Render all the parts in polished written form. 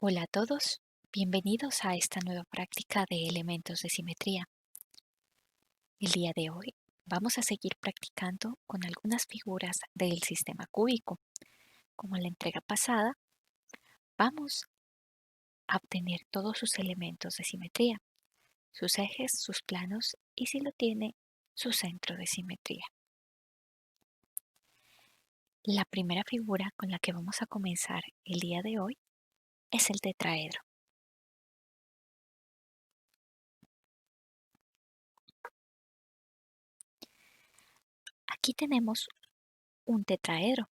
Hola a todos, bienvenidos a esta nueva práctica de elementos de simetría. El día de hoy vamos a seguir practicando con algunas figuras del sistema cúbico. Como en la entrega pasada, vamos a obtener todos sus elementos de simetría, sus ejes, sus planos y si lo tiene, su centro de simetría. La primera figura con la que vamos a comenzar el día de hoy es el tetraedro. Aquí tenemos un tetraedro.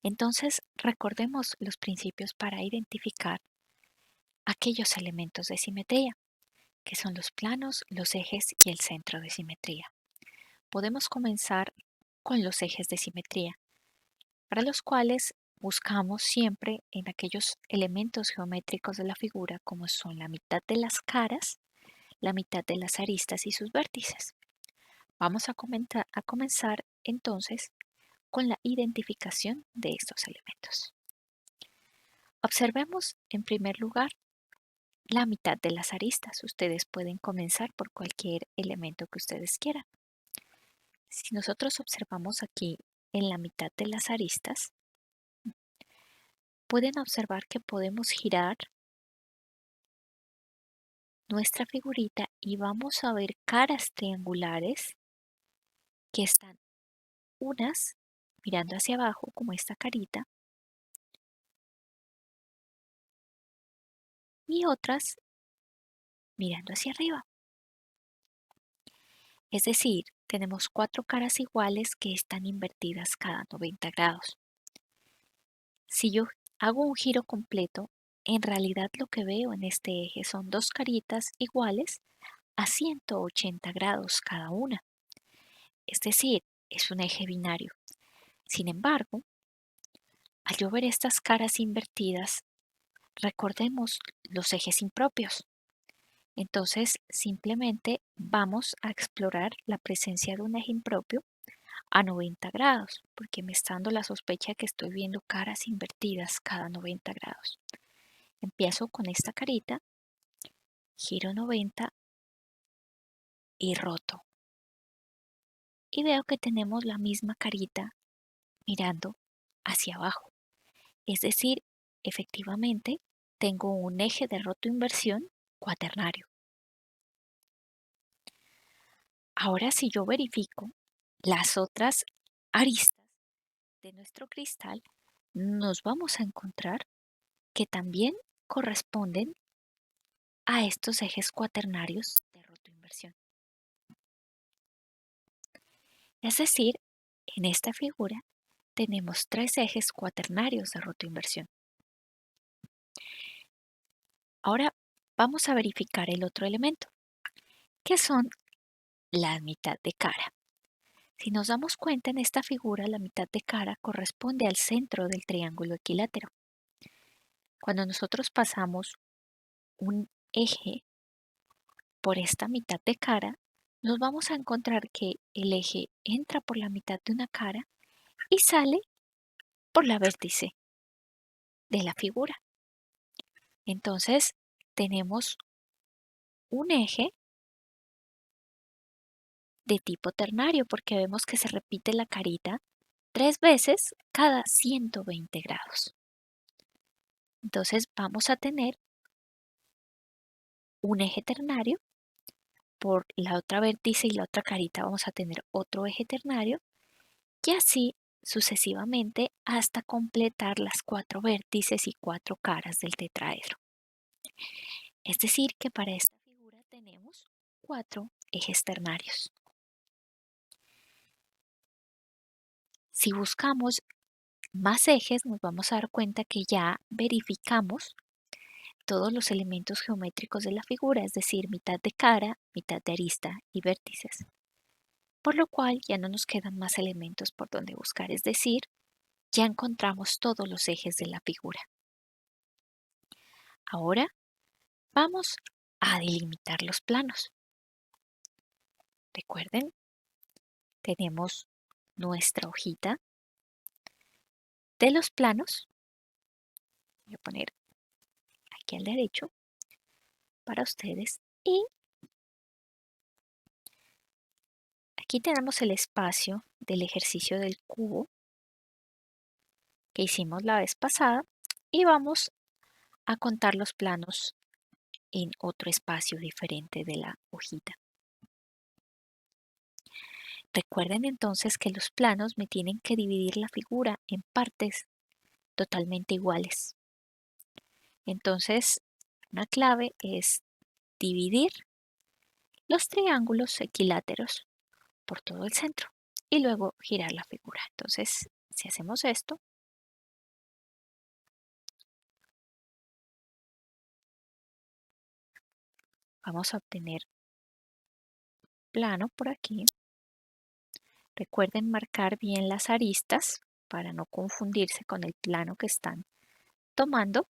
Entonces, recordemos los principios para identificar aquellos elementos de simetría, que son los planos, los ejes y el centro de simetría. Podemos comenzar con los ejes de simetría, para los cuales buscamos siempre en aquellos elementos geométricos de la figura, como son la mitad de las caras, la mitad de las aristas y sus vértices. Vamos a comenzar entonces con la identificación de estos elementos. Observemos en primer lugar la mitad de las aristas. Ustedes pueden comenzar por cualquier elemento que ustedes quieran. Si nosotros observamos aquí en la mitad de las aristas, pueden observar que podemos girar nuestra figurita y vamos a ver caras triangulares que están unas mirando hacia abajo, como esta carita, y otras mirando hacia arriba. Es decir, tenemos cuatro caras iguales que están invertidas cada 90 grados. Si yo hago un giro completo, en realidad lo que veo en este eje son dos caritas iguales a 180 grados cada una. Es decir, es un eje binario. Sin embargo, al yo ver estas caras invertidas, recordemos los ejes impropios. Entonces, simplemente vamos a explorar la presencia de un eje impropio a 90 grados, porque me está dando la sospecha que estoy viendo caras invertidas cada 90 grados. Empiezo con esta carita, giro 90 y roto. Y veo que tenemos la misma carita mirando hacia abajo. Es decir, efectivamente, tengo un eje de roto-inversión cuaternario. Ahora, si yo verifico las otras aristas de nuestro cristal, nos vamos a encontrar que también corresponden a estos ejes cuaternarios de roto-inversión. Es decir, en esta figura tenemos tres ejes cuaternarios de roto-inversión. Ahora vamos a verificar el otro elemento, que son la mitad de cara. Si nos damos cuenta en esta figura, la mitad de cara corresponde al centro del triángulo equilátero. Cuando nosotros pasamos un eje por esta mitad de cara, nos vamos a encontrar que el eje entra por la mitad de una cara y sale por la vértice de la figura. Entonces, tenemos un eje de tipo ternario porque vemos que se repite la carita tres veces cada 120 grados. Entonces, vamos a tener un eje ternario. Por la otra vértice y la otra carita vamos a tener otro eje ternario y así sucesivamente hasta completar las cuatro vértices y cuatro caras del tetraedro. Es decir, que para esta figura tenemos cuatro ejes ternarios. Si buscamos más ejes, nos vamos a dar cuenta que ya verificamos todos los elementos geométricos de la figura, es decir, mitad de cara, mitad de arista y vértices. Por lo cual ya no nos quedan más elementos por donde buscar, es decir, ya encontramos todos los ejes de la figura. Ahora vamos a delimitar los planos. Recuerden, tenemos nuestra hojita de los planos Voy a poner aquí al derecho para ustedes. Y aquí tenemos el espacio del ejercicio del cubo que hicimos la vez pasada y vamos a contar los planos en otro espacio diferente de la hojita. Recuerden entonces que los planos me tienen que dividir la figura en partes totalmente iguales. Entonces, una clave es dividir los triángulos equiláteros por todo el centro y luego girar la figura. Entonces, si hacemos esto, vamos a obtener plano por aquí. Recuerden marcar bien las aristas para no confundirse con el plano que están tomando.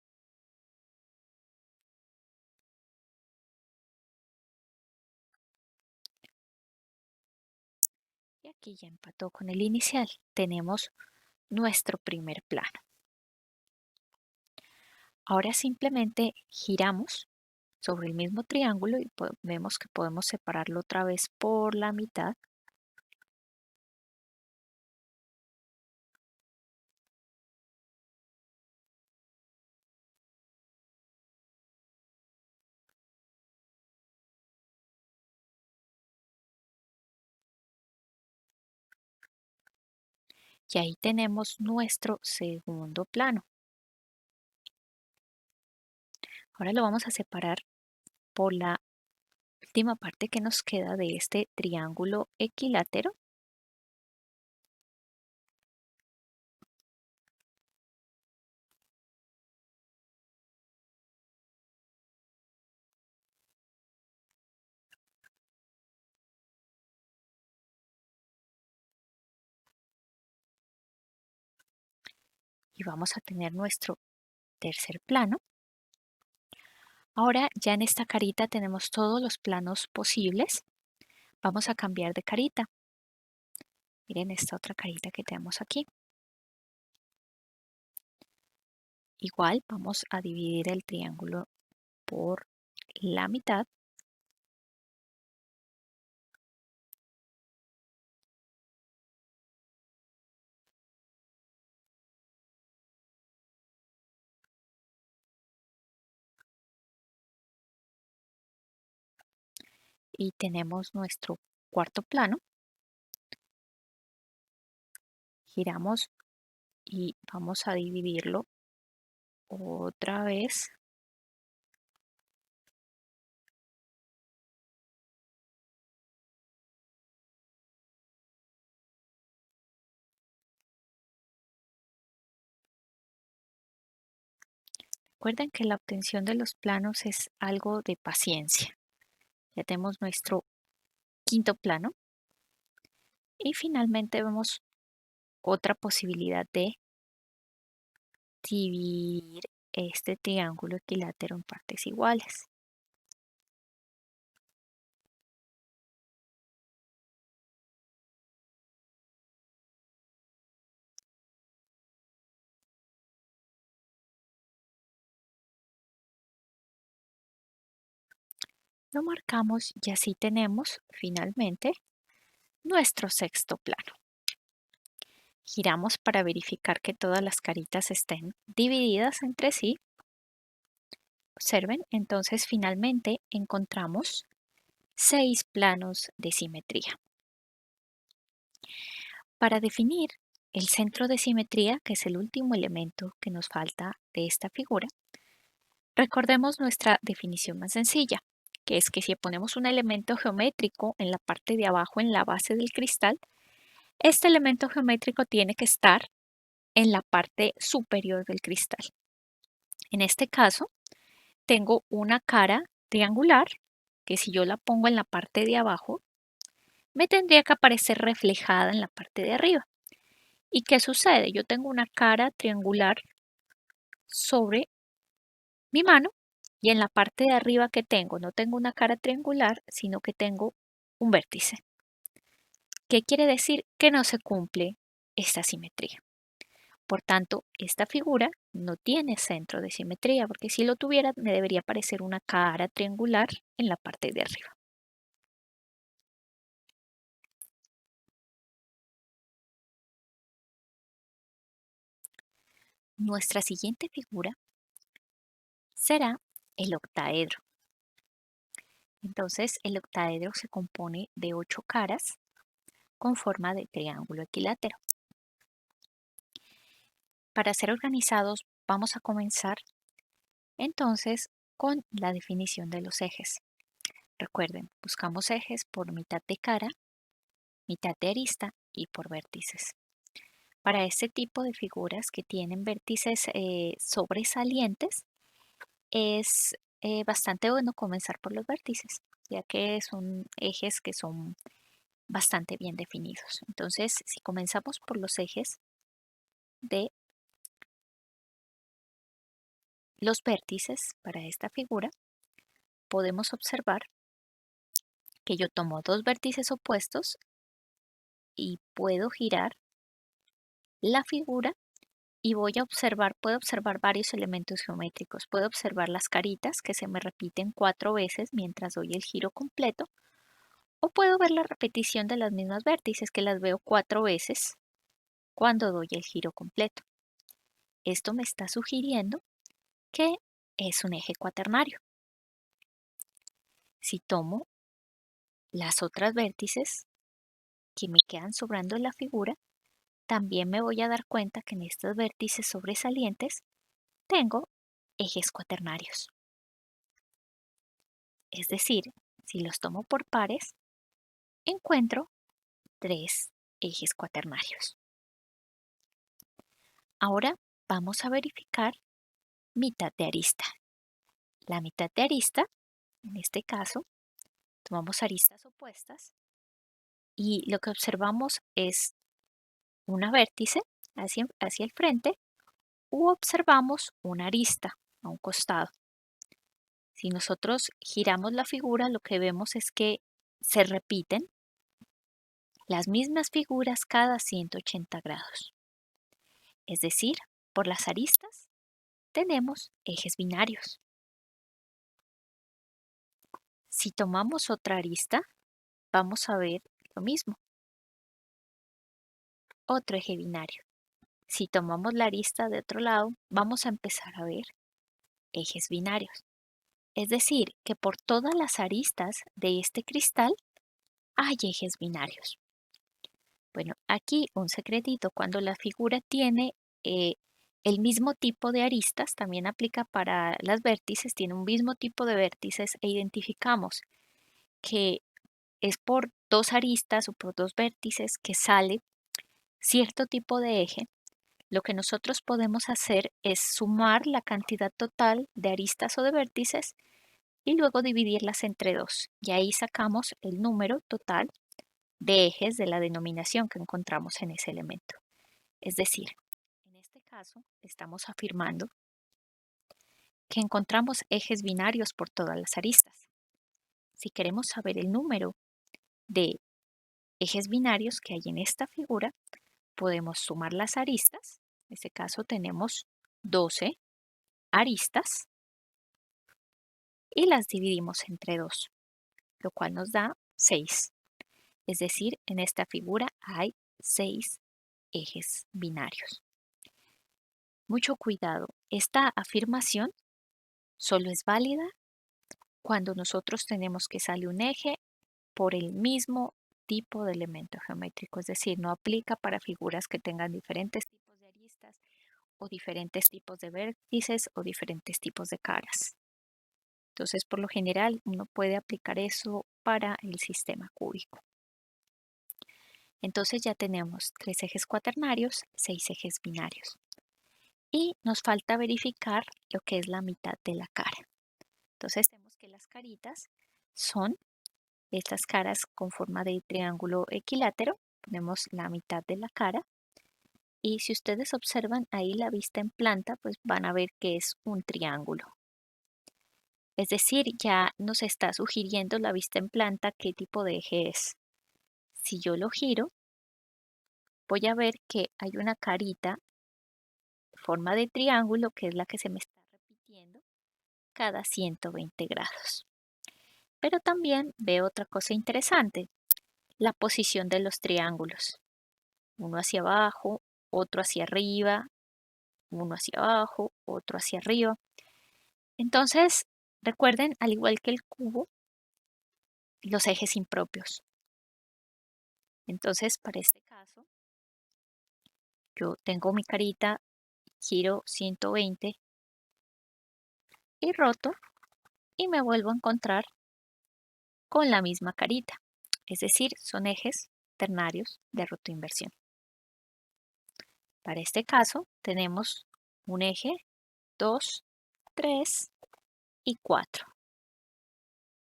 Y aquí ya empató con el inicial. Tenemos nuestro primer plano. Ahora simplemente giramos sobre el mismo triángulo y vemos que podemos separarlo otra vez por la mitad. Y ahí tenemos nuestro segundo plano. Ahora lo vamos a separar por la última parte que nos queda de este triángulo equilátero. Y vamos a tener nuestro tercer plano. Ahora ya en esta carita tenemos todos los planos posibles. Vamos a cambiar de carita. Miren esta otra carita que tenemos aquí. Igual vamos a dividir el triángulo por la mitad. Y tenemos nuestro cuarto plano. Giramos y vamos a dividirlo otra vez. Recuerden que la obtención de los planos es algo de paciencia. Ya tenemos nuestro quinto plano. Y finalmente vemos otra posibilidad de dividir este triángulo equilátero en partes iguales. Lo marcamos y así tenemos finalmente nuestro sexto plano. Giramos para verificar que todas las caritas estén divididas entre sí. Observen, entonces finalmente encontramos 6 planos de simetría. Para definir el centro de simetría, que es el último elemento que nos falta de esta figura, recordemos nuestra definición más sencilla, que es que si ponemos un elemento geométrico en la parte de abajo, en la base del cristal, este elemento geométrico tiene que estar en la parte superior del cristal. En este caso, tengo una cara triangular que si yo la pongo en la parte de abajo, me tendría que aparecer reflejada en la parte de arriba. ¿Y qué sucede? Yo tengo una cara triangular sobre mi mano y en la parte de arriba que tengo, no tengo una cara triangular, sino que tengo un vértice. ¿Qué quiere decir? Que no se cumple esta simetría. Por tanto, esta figura no tiene centro de simetría, porque si lo tuviera me debería aparecer una cara triangular en la parte de arriba. Nuestra siguiente figura será el octaedro. Entonces, el octaedro se compone de 8 caras con forma de triángulo equilátero. Para ser organizados, vamos a comenzar entonces con la definición de los ejes. Recuerden, buscamos ejes por mitad de cara, mitad de arista y por vértices. Para este tipo de figuras que tienen vértices sobresalientes, es bastante bueno comenzar por los vértices, ya que son ejes que son bastante bien definidos. Entonces, si comenzamos por los ejes de los vértices para esta figura, podemos observar que yo tomo dos vértices opuestos y puedo girar la figura y puedo observar varios elementos geométricos. Puedo observar las caritas que se me repiten 4 veces mientras doy el giro completo, o puedo ver la repetición de las mismas vértices que las veo 4 veces cuando doy el giro completo. Esto me está sugiriendo que es un eje cuaternario. Si tomo las otras vértices que me quedan sobrando en la figura, también me voy a dar cuenta que en estos vértices sobresalientes tengo ejes cuaternarios. Es decir, si los tomo por pares, encuentro 3 ejes cuaternarios. Ahora vamos a verificar mitad de arista. La mitad de arista, en este caso, tomamos aristas opuestas y lo que observamos es una vértice hacia el frente u observamos una arista a un costado. Si nosotros giramos la figura, lo que vemos es que se repiten las mismas figuras cada 180 grados. Es decir, por las aristas tenemos ejes binarios. Si tomamos otra arista, vamos a ver lo mismo, otro eje binario. Si tomamos la arista de otro lado, vamos a empezar a ver ejes binarios. Es decir, que por todas las aristas de este cristal hay ejes binarios. Bueno, aquí un secretito, cuando la figura tiene eh, el mismo tipo de aristas, también aplica para las vértices, tiene un mismo tipo de vértices e identificamos que es por dos aristas o por dos vértices que sale cierto tipo de eje. Lo que nosotros podemos hacer es sumar la cantidad total de aristas o de vértices y luego dividirlas entre 2. Y ahí sacamos el número total de ejes de la denominación que encontramos en ese elemento. Es decir, en este caso estamos afirmando que encontramos ejes binarios por todas las aristas. Si queremos saber el número de ejes binarios que hay en esta figura, podemos sumar las aristas. En este caso tenemos 12 aristas y las dividimos entre 2, lo cual nos da 6. Es decir, en esta figura hay 6 ejes binarios. Mucho cuidado, esta afirmación solo es válida cuando nosotros tenemos que sale un eje por el mismo tipo de elemento geométrico, es decir, no aplica para figuras que tengan diferentes tipos de aristas o diferentes tipos de vértices o diferentes tipos de caras. Entonces, por lo general, uno puede aplicar eso para el sistema cúbico. Entonces ya tenemos 3 ejes cuaternarios, 6 ejes binarios. Y nos falta verificar lo que es la mitad de la cara. Entonces tenemos que las caritas son estas caras con forma de triángulo equilátero. Ponemos la mitad de la cara. Y si ustedes observan ahí la vista en planta, pues van a ver que es un triángulo. Es decir, ya nos está sugiriendo la vista en planta qué tipo de eje es. Si yo lo giro, voy a ver que hay una carita forma de triángulo, que es la que se me está repitiendo cada 120 grados. Pero también veo otra cosa interesante, la posición de los triángulos. Uno hacia abajo, otro hacia arriba, uno hacia abajo, otro hacia arriba. Entonces, recuerden, al igual que el cubo, los ejes impropios. Entonces, para este caso, yo tengo mi carita, giro 120 y roto y me vuelvo a encontrar con la misma carita. Es decir, son ejes ternarios de rotoinversión. Para este caso, tenemos un eje, 2, 3 y 4.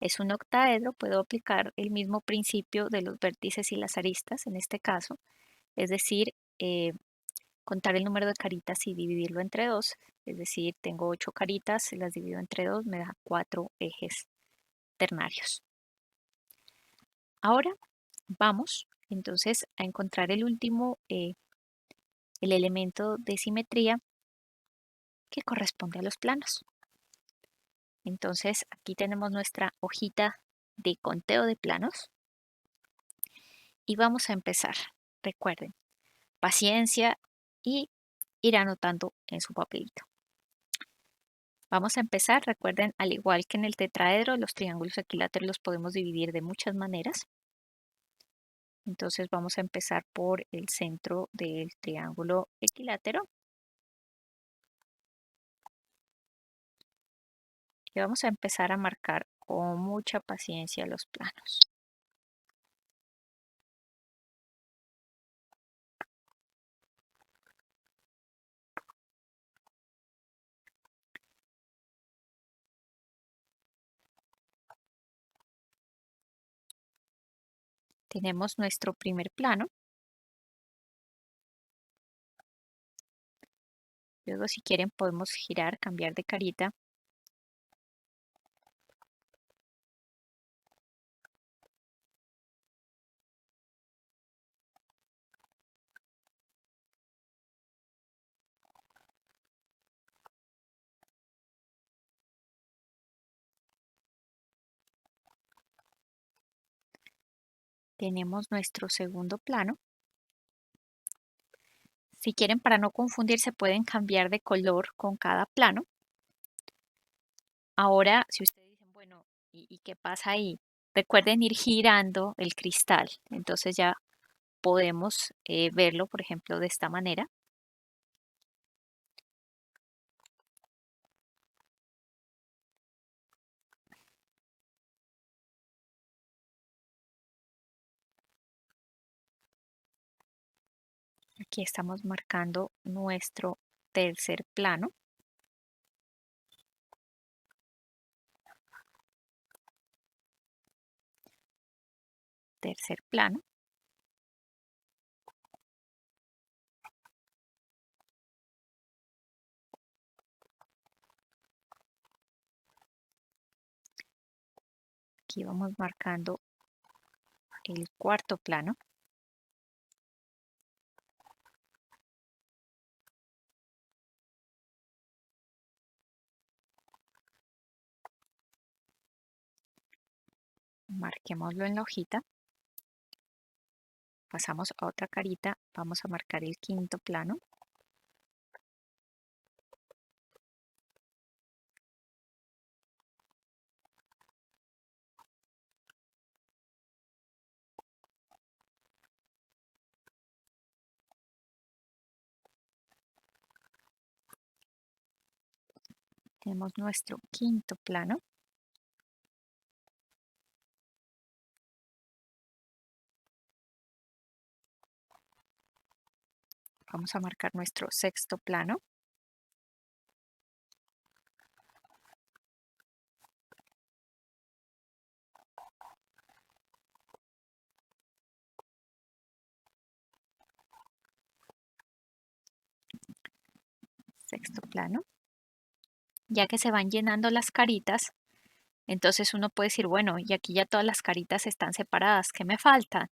Es un octaedro, puedo aplicar el mismo principio de los vértices y las aristas en este caso, es decir, contar el número de caritas y dividirlo entre 2, es decir, tengo 8 caritas, las divido entre 2, me da 4 ejes ternarios. Ahora vamos entonces a encontrar el último, el elemento de simetría que corresponde a los planos. Entonces aquí tenemos nuestra hojita de conteo de planos y vamos a empezar. Recuerden, paciencia y ir anotando en su papelito. Vamos a empezar, recuerden, al igual que en el tetraedro, los triángulos equiláteros los podemos dividir de muchas maneras. Entonces vamos a empezar por el centro del triángulo equilátero. Y vamos a empezar a marcar con mucha paciencia los planos. Tenemos nuestro primer plano. Luego, si quieren, podemos girar, cambiar de carita. Tenemos nuestro segundo plano. Si quieren, para no confundirse, pueden cambiar de color con cada plano. Ahora, si ustedes dicen, bueno, ¿y qué pasa ahí? Recuerden ir girando el cristal. Entonces ya podemos verlo, por ejemplo, de esta manera. Aquí estamos marcando nuestro tercer plano. Tercer plano. Aquí vamos marcando el cuarto plano. Marquémoslo en la hojita. Pasamos a otra carita, vamos a marcar el quinto plano. Tenemos nuestro quinto plano. Vamos a marcar nuestro sexto plano. Sexto plano. Ya que se van llenando las caritas, entonces uno puede decir, bueno, y aquí ya todas las caritas están separadas. ¿Qué me faltan?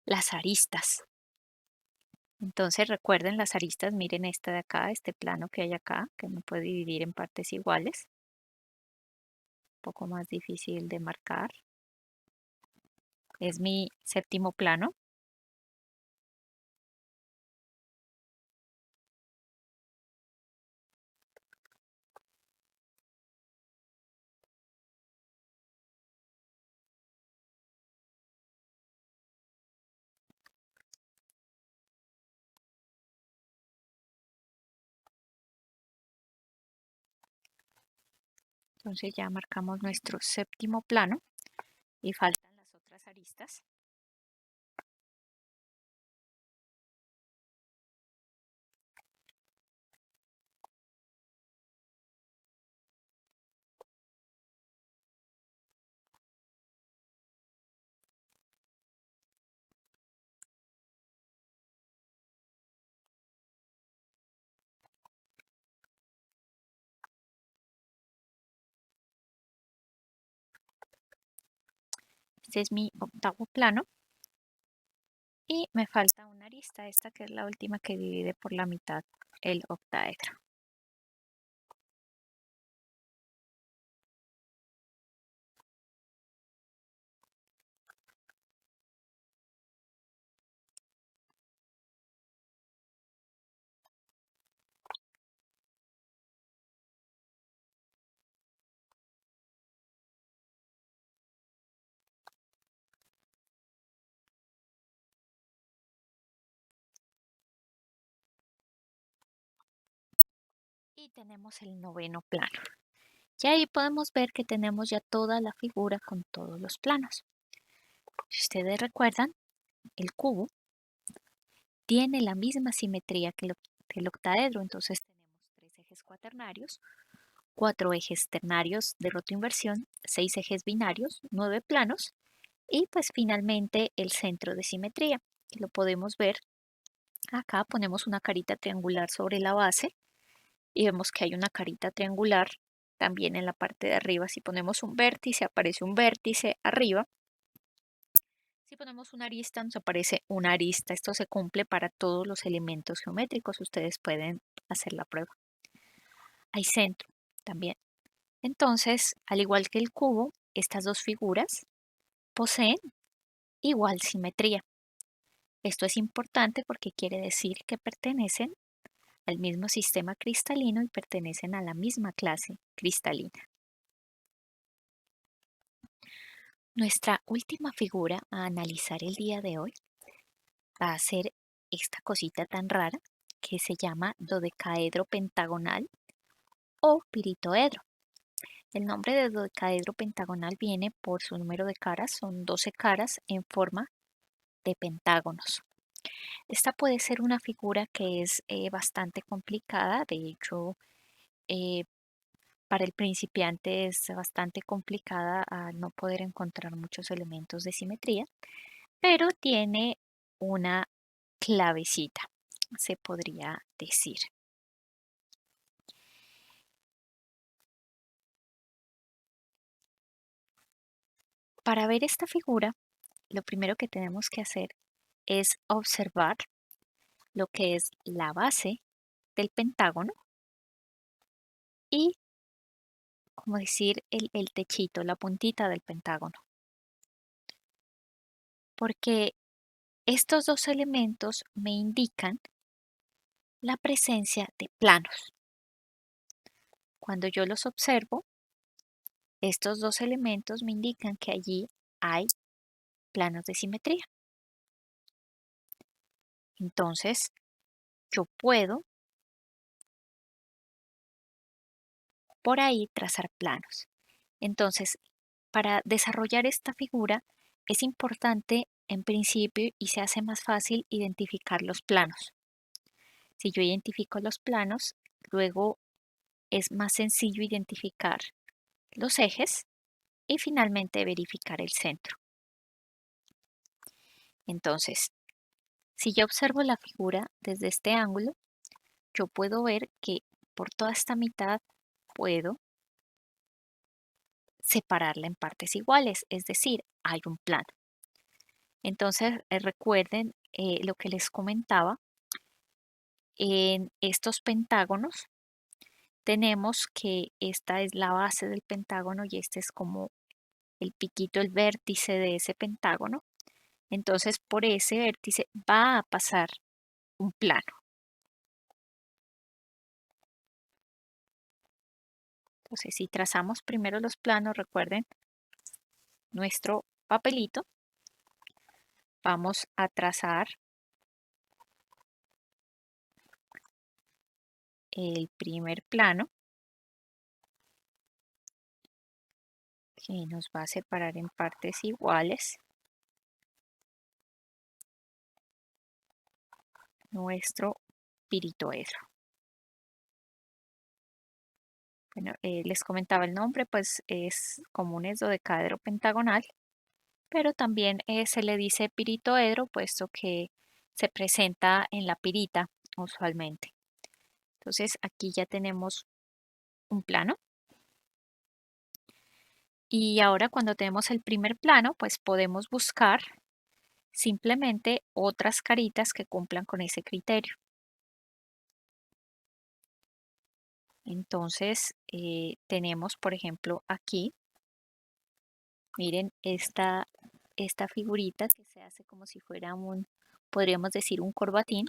Las aristas. Entonces recuerden las aristas, miren esta de acá, este plano que hay acá, que me puede dividir en partes iguales, un poco más difícil de marcar. Es mi séptimo plano. Entonces ya marcamos nuestro séptimo plano y faltan las otras aristas. Este es mi octavo plano y me falta una arista, esta que es la última que divide por la mitad el octaedro. Y tenemos el noveno plano. Y ahí podemos ver que tenemos ya toda la figura con todos los planos. Si ustedes recuerdan, el cubo tiene la misma simetría que el octaedro, entonces tenemos 3 ejes cuaternarios, 4 ejes ternarios de rotoinversión, 6 ejes binarios, 9 planos y pues finalmente el centro de simetría, que lo podemos ver acá. Ponemos una carita triangular sobre la base y vemos que hay una carita triangular también en la parte de arriba. Si ponemos un vértice, aparece un vértice arriba. Si ponemos una arista, nos aparece una arista. Esto se cumple para todos los elementos geométricos. Ustedes pueden hacer la prueba. Hay centro también. Entonces, al igual que el cubo, estas dos figuras poseen igual simetría. Esto es importante porque quiere decir que pertenecen al mismo sistema cristalino y pertenecen a la misma clase cristalina. Nuestra última figura a analizar el día de hoy va a ser esta cosita tan rara que se llama dodecaedro pentagonal o piritoedro. El nombre de dodecaedro pentagonal viene por su número de caras, son 12 caras en forma de pentágonos. Esta puede ser una figura que es bastante complicada, de hecho eh, para el principiante es bastante complicada al no poder encontrar muchos elementos de simetría, pero tiene una clavecita, se podría decir. Para ver esta figura, lo primero que tenemos que hacer es observar lo que es la base del pentágono y, como decir, el techito, la puntita del pentágono. Porque estos dos elementos me indican la presencia de planos. Cuando yo los observo, estos dos elementos me indican que allí hay planos de simetría. Entonces, yo puedo por ahí trazar planos. Entonces, para desarrollar esta figura es importante en principio y se hace más fácil identificar los planos. Si yo identifico los planos, luego es más sencillo identificar los ejes y finalmente verificar el centro. Entonces, si yo observo la figura desde este ángulo, yo puedo ver que por toda esta mitad puedo separarla en partes iguales, es decir, hay un plano. Entonces, recuerden lo que les comentaba En estos pentágonos tenemos que esta es la base del pentágono y este es como el piquito, el vértice de ese pentágono. Entonces, por ese vértice va a pasar un plano. Entonces, si trazamos primero los planos, recuerden nuestro papelito, vamos a trazar el primer plano que nos va a separar en partes iguales nuestro piritoedro. Bueno, les comentaba el nombre, pues es como un dodecaedro pentagonal, pero también se le dice piritoedro, puesto que se presenta en la pirita usualmente. Entonces aquí ya tenemos un plano. Y ahora cuando tenemos el primer plano, pues podemos buscar simplemente otras caritas que cumplan con ese criterio. Entonces tenemos, por ejemplo, aquí, miren esta figurita que se hace como si fuera podríamos decir un corbatín,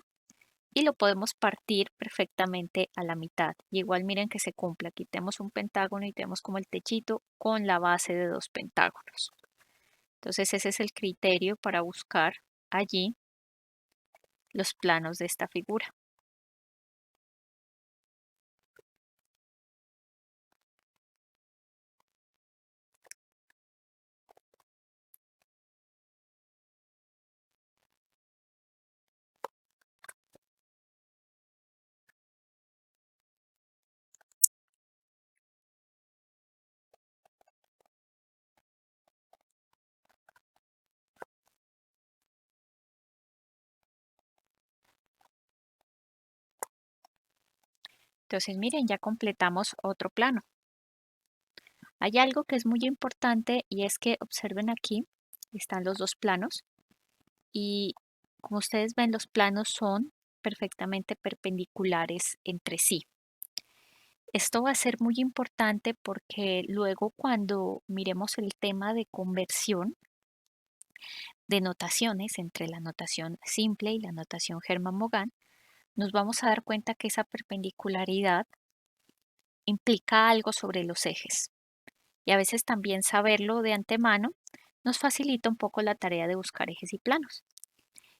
y lo podemos partir perfectamente a la mitad. Y igual miren que se cumple. Aquí tenemos un pentágono y tenemos como el techito con la base de dos pentágonos. Entonces ese es el criterio para buscar allí los planos de esta figura. Entonces miren, ya completamos otro plano. Hay algo que es muy importante y es que observen aquí, están los dos planos y como ustedes ven los planos son perfectamente perpendiculares entre sí. Esto va a ser muy importante porque luego cuando miremos el tema de conversión de notaciones entre la notación simple y la notación Hermann-Mogán, nos vamos a dar cuenta que esa perpendicularidad implica algo sobre los ejes. Y a veces también saberlo de antemano nos facilita un poco la tarea de buscar ejes y planos.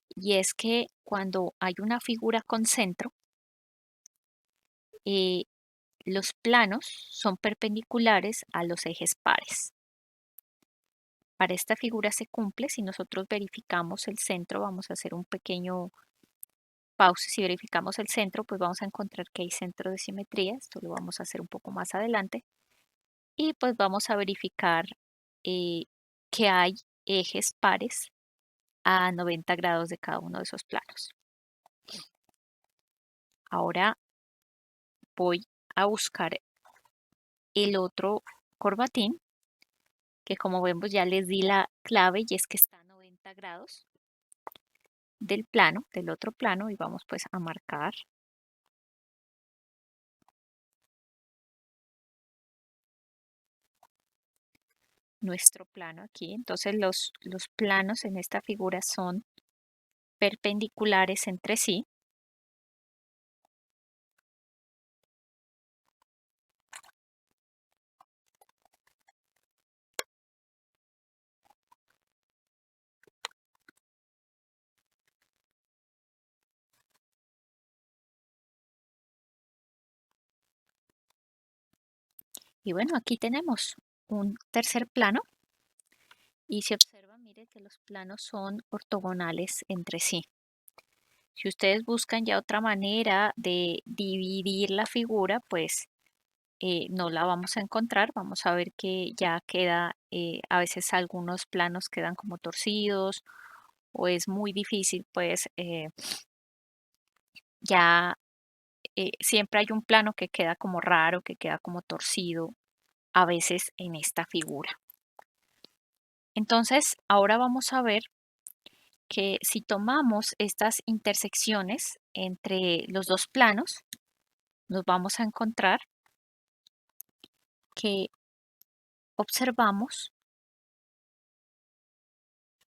Y es que cuando hay una figura con centro, eh, los planos son perpendiculares a los ejes pares. Para esta figura se cumple si nosotros verificamos el centro, vamos a hacer un pequeño pause. Si verificamos el centro, pues vamos a encontrar que hay centro de simetría. Esto lo vamos a hacer un poco más adelante. Y pues vamos a verificar eh, que hay ejes pares a 90 grados de cada uno de esos planos. Ahora voy a buscar el otro corbatín, que como vemos ya les di la clave y es que está a 90 grados del plano, del otro plano, y vamos pues a marcar nuestro plano aquí. Entonces los planos en esta figura son perpendiculares entre sí. Y bueno, aquí tenemos un tercer plano y se observa, mire que los planos son ortogonales entre sí. Si ustedes buscan ya otra manera de dividir la figura, pues no la vamos a encontrar. Vamos a ver que ya queda, a veces algunos planos quedan como torcidos o es muy difícil, pues ya siempre hay un plano que queda como raro, que queda como torcido, a veces en esta figura. Entonces, ahora vamos a ver que si tomamos estas intersecciones entre los dos planos, nos vamos a encontrar que observamos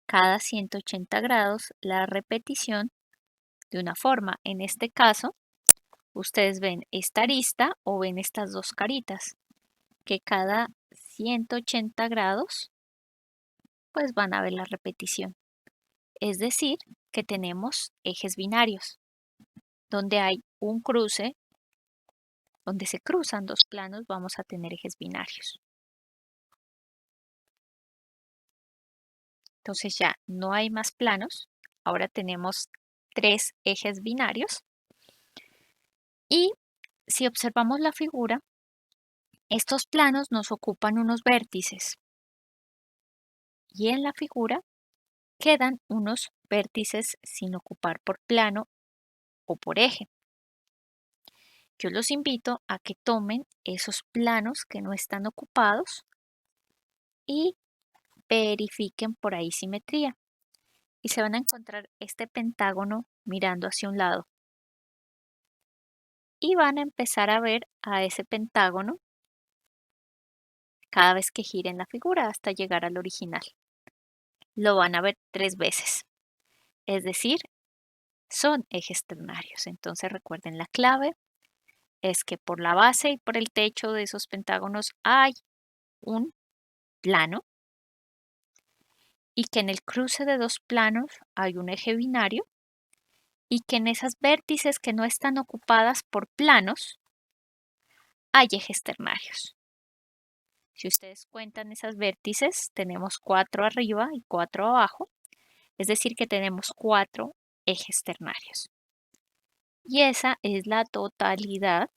cada 180 grados la repetición de una forma. En este caso, ustedes ven esta arista o ven estas dos caritas, que cada 180 grados pues van a ver la repetición. Es decir, que tenemos ejes binarios, donde hay un cruce, donde se cruzan dos planos, vamos a tener ejes binarios. Entonces ya no hay más planos, ahora tenemos tres ejes binarios. Y si observamos la figura, estos planos nos ocupan unos vértices. Y en la figura quedan unos vértices sin ocupar por plano o por eje. Yo los invito a que tomen esos planos que no están ocupados y verifiquen por ahí simetría. Y se van a encontrar este pentágono mirando hacia un lado. Y van a empezar a ver a ese pentágono cada vez que giren la figura hasta llegar al original. Lo van a ver 3 veces. Es decir, son ejes ternarios. Entonces recuerden, la clave es que por la base y por el techo de esos pentágonos hay un plano y que en el cruce de dos planos hay un eje binario y que en esas vértices que no están ocupadas por planos hay ejes ternarios. Si ustedes cuentan esas vértices, tenemos 4 arriba y 4 abajo, es decir que tenemos 4 ejes ternarios. Y esa es la totalidad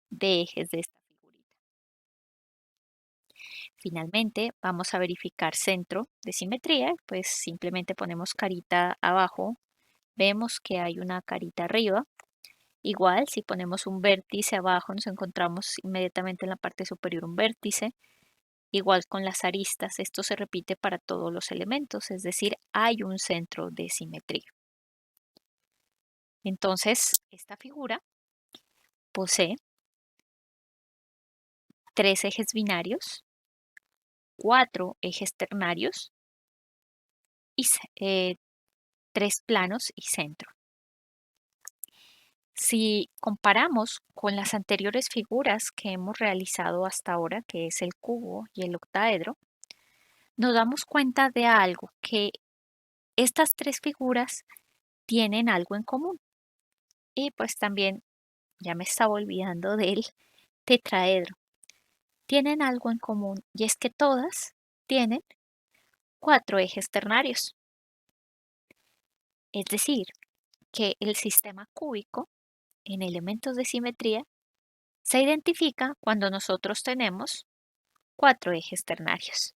de ejes de esta figurita. Finalmente, vamos a verificar centro de simetría, pues simplemente ponemos carita abajo, vemos que hay una carita arriba. Igual, si ponemos un vértice abajo, nos encontramos inmediatamente en la parte superior un vértice. Igual con las aristas, esto se repite para todos los elementos, es decir, hay un centro de simetría. Entonces, esta figura posee 3 ejes binarios, 4 ejes ternarios y 3 planos y centro. Si comparamos con las anteriores figuras que hemos realizado hasta ahora, que es el cubo y el octaedro, nos damos cuenta de algo, que estas 3 figuras tienen algo en común. Y pues también ya me estaba olvidando del tetraedro. Tienen algo en común y es que todas tienen 4 ejes ternarios. Es decir, que el sistema cúbico en elementos de simetría se identifica cuando nosotros tenemos 4 ejes ternarios.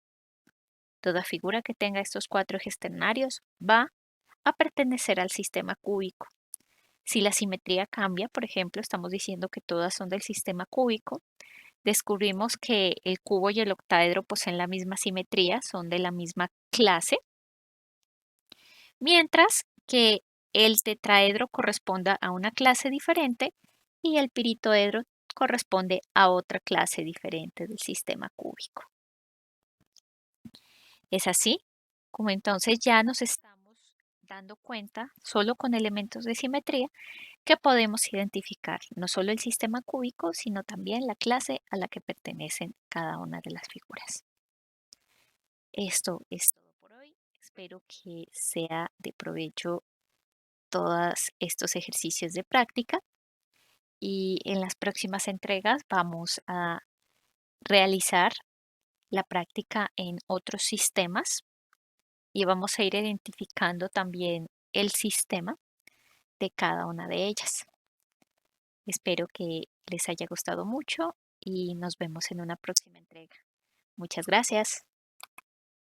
Toda figura que tenga estos 4 ejes ternarios va a pertenecer al sistema cúbico. Si la simetría cambia, por ejemplo, estamos diciendo que todas son del sistema cúbico, descubrimos que el cubo y el octaedro poseen la misma simetría, son de la misma clase, mientras que el tetraedro corresponda a una clase diferente y el piritoedro corresponde a otra clase diferente del sistema cúbico. Es así como entonces ya nos estamos dando cuenta, solo con elementos de simetría, que podemos identificar no solo el sistema cúbico, sino también la clase a la que pertenecen cada una de las figuras. Esto es todo por hoy. Espero que sea de provecho todos estos ejercicios de práctica y en las próximas entregas vamos a realizar la práctica en otros sistemas y vamos a ir identificando también el sistema de cada una de ellas. Espero que les haya gustado mucho y nos vemos en una próxima entrega. Muchas gracias.